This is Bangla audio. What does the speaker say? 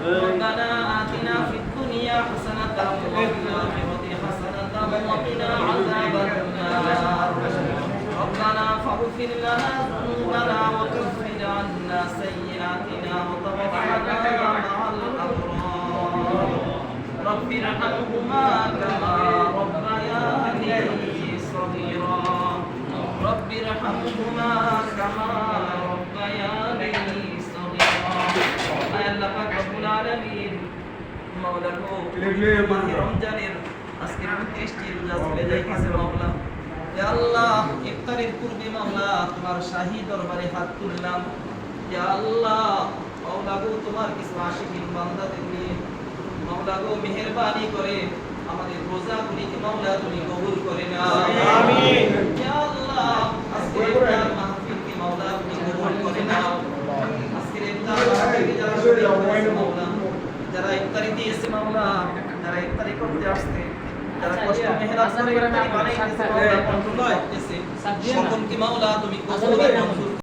ربنا آتنا في الدنيا حسنة وفي الآخرة حسنة وقنا عذاب النار ربنا فاغفر لنا ذنوبنا وكفر عنا سيئاتنا وتوفنا مع الأبرار رب ارحمهما كما ربياني صغيرا رب ارحمهما كما ربياني صغيرا يا الله পাক রব্বুল আলামিন মাওলা গো রমজানের আজকে 29টি রোজা চলে যাইতেছে মাওলা ইয়া আল্লাহ ইফতারের পূর্বে মাওলা তোমার শাহী দরবারে হাত তুললাম ইয়া আল্লাহ মাওলা গো তোমার কিছু আশিকিন বান্দাদের নিয়ে মাওলা গো মেহেরবানি করে আমাদের রোজাগুলিকে মাওলা তুমি কবুল করে নাও আমিন ইয়া আল্লাহ আজকের ইফতার মাহফিলকে মাওলা তুমি কবুল করে নাও আজকের ইফতার মাহফিলকে যারা শরীক হয়েছে মাওলা যারা ইফতারি দিয়েছে মাওলা যারা ইফতারি করতে আসছে যারা কষ্ট মেহনত করে ইফতারি বানাইতেছে মাওলা কন্ট্রোল করতেছে সকলকে মাওলা তুমি কবুল করে মঞ্জুর